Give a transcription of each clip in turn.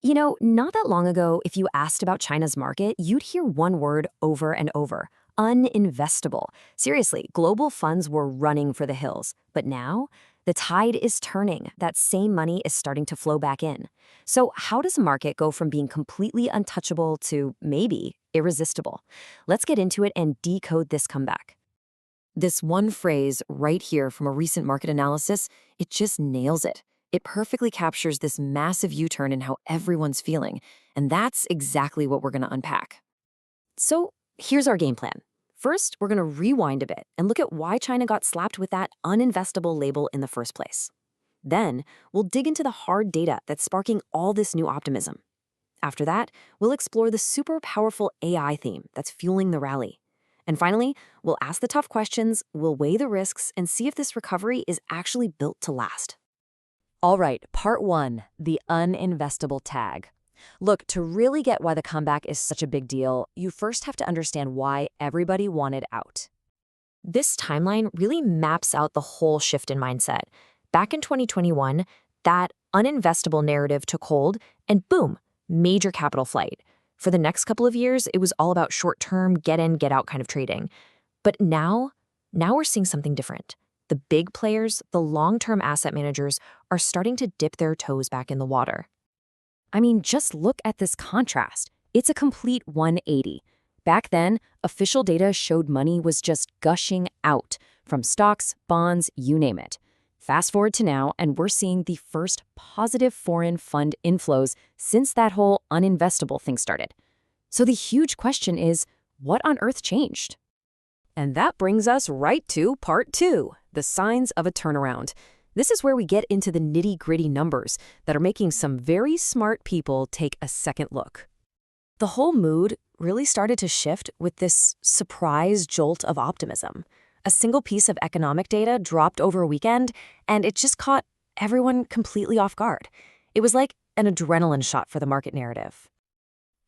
Not that long ago, if you asked about China's market, you'd hear one word over and over: uninvestable. Seriously, global funds were running for the hills. But now, the tide is turning. That same money is starting to flow back in. So, how does a market go from being completely untouchable to maybe irresistible? Let's get into it and decode this comeback. This one phrase right here from a recent market analysis, it just nails it. It perfectly captures this massive U-turn in how everyone's feeling, and that's exactly what we're going to unpack. So here's our game plan. First, we're going to rewind a bit and look at why China got slapped with that uninvestable label in the first place. Then, we'll dig into the hard data that's sparking all this new optimism. After that, we'll explore the super powerful AI theme that's fueling the rally. And finally, we'll ask the tough questions, we'll weigh the risks, and see if this recovery is actually built to last. All right, part one, the uninvestable tag. Look, to really get why the comeback is such a big deal, you first have to understand why everybody wanted out. This timeline really maps out the whole shift in mindset. Back in 2021, that uninvestable narrative took hold, and boom, major capital flight. For the next couple of years, it was all about short-term, get-in, get-out kind of trading. But now we're seeing something different. The big players, the long-term asset managers, are starting to dip their toes back in the water. I mean, just look at this contrast. It's a complete 180. Back then, official data showed money was just gushing out from stocks, bonds, you name it. Fast forward to now, and we're seeing the first positive foreign fund inflows since that whole uninvestable thing started. So the huge question is, what on earth changed? And that brings us right to part two, the signs of a turnaround. This is where we get into the nitty-gritty numbers that are making some very smart people take a second look. The whole mood really started to shift with this surprise jolt of optimism. A single piece of economic data dropped over a weekend, and it just caught everyone completely off guard. It was like an adrenaline shot for the market narrative.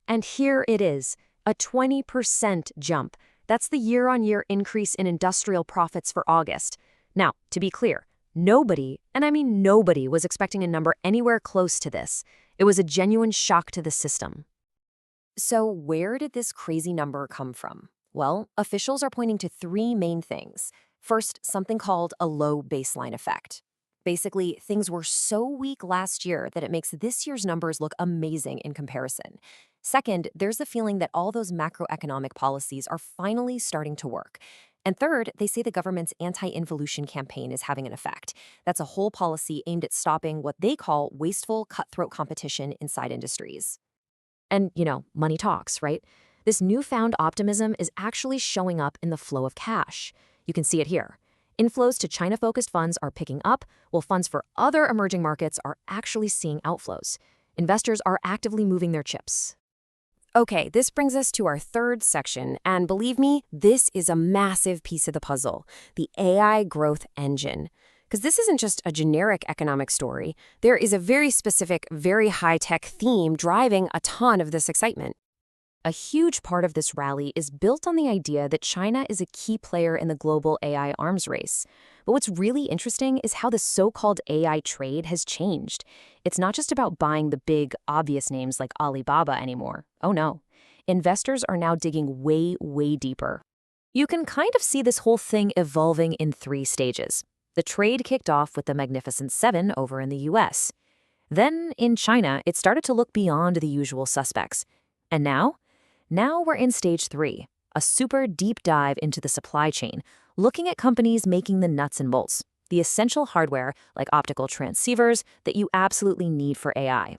And here it is, a 20% jump. That's the year-on-year increase in industrial profits for August. Now, to be clear, nobody, and I mean nobody, was expecting a number anywhere close to this. It was a genuine shock to the system. So where did this crazy number come from? Well, officials are pointing to three main things. First, something called a low baseline effect. Basically, things were so weak last year that it makes this year's numbers look amazing in comparison. Second, there's the feeling that all those macroeconomic policies are finally starting to work. And third, they say the government's anti-involution campaign is having an effect. That's a whole policy aimed at stopping what they call wasteful, cutthroat competition inside industries. And, money talks, right? This newfound optimism is actually showing up in the flow of cash. You can see it here. Inflows to China-focused funds are picking up, while funds for other emerging markets are actually seeing outflows. Investors are actively moving their chips. Okay, this brings us to our third section, and believe me, this is a massive piece of the puzzle, the AI growth engine. Because this isn't just a generic economic story. There is a very specific, very high-tech theme driving a ton of this excitement. A huge part of this rally is built on the idea that China is a key player in the global AI arms race. But what's really interesting is how the so-called AI trade has changed. It's not just about buying the big, obvious names like Alibaba anymore. Oh no. Investors are now digging way, way deeper. You can kind of see this whole thing evolving in three stages. The trade kicked off with the Magnificent Seven over in the US. Then, in China, it started to look beyond the usual suspects. And now we're in stage three, a super deep dive into the supply chain, looking at companies making the nuts and bolts, the essential hardware like optical transceivers that you absolutely need for AI.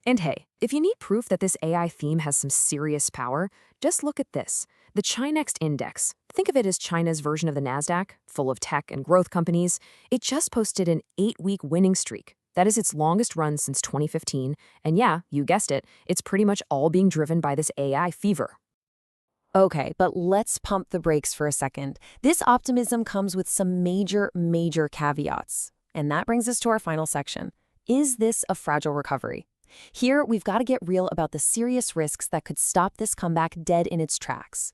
And hey, if you need proof that this AI theme has some serious power, just look at this, the Chinext Index. Think of it as China's version of the NASDAQ, full of tech and growth companies. It just posted an 8-week winning streak. That is its longest run since 2015, and yeah, you guessed it, it's pretty much all being driven by this AI fever. Okay, but let's pump the brakes for a second. This optimism comes with some major caveats. And that brings us to our final section. Is this a fragile recovery? Here, we've got to get real about the serious risks that could stop this comeback dead in its tracks.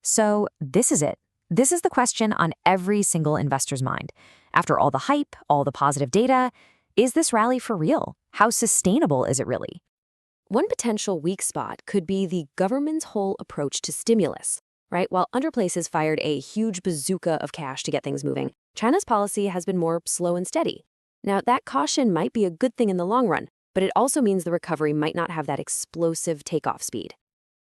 So, this is it. This is the question on every single investor's mind. After all the hype, all the positive data, is this rally for real? How sustainable is it really? One potential weak spot could be the government's whole approach to stimulus, right? While other places fired a huge bazooka of cash to get things moving, China's policy has been more slow and steady. Now, that caution might be a good thing in the long run, but it also means the recovery might not have that explosive takeoff speed.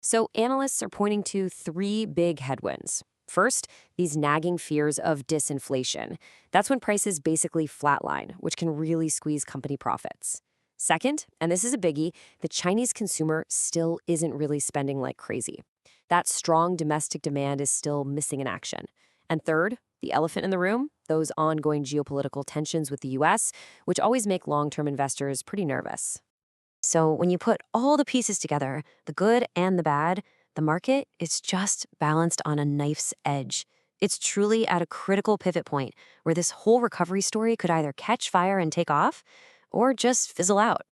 So, analysts are pointing to three big headwinds. First, these nagging fears of disinflation. That's when prices basically flatline, which can really squeeze company profits. Second, and this is a biggie, the Chinese consumer still isn't really spending like crazy. That strong domestic demand is still missing in action. And third, the elephant in the room, those ongoing geopolitical tensions with the US, which always make long-term investors pretty nervous. So when you put all the pieces together, the good and the bad, the market is just balanced on a knife's edge. It's truly at a critical pivot point where this whole recovery story could either catch fire and take off or just fizzle out.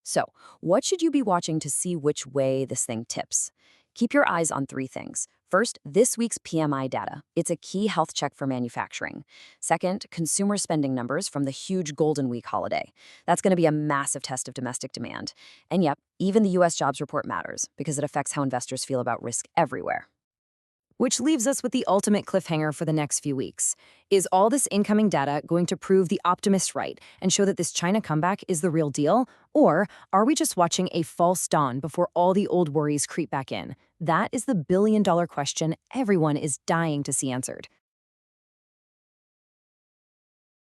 So, what should you be watching to see which way this thing tips? Keep your eyes on three things. First, this week's PMI data. It's a key health check for manufacturing. Second, consumer spending numbers from the huge Golden Week holiday. That's going to be a massive test of domestic demand. And yep, even the US jobs report matters because it affects how investors feel about risk everywhere. Which leaves us with the ultimate cliffhanger for the next few weeks. Is all this incoming data going to prove the optimists right and show that this China comeback is the real deal? Or are we just watching a false dawn before all the old worries creep back in? That is the billion-dollar question everyone is dying to see answered.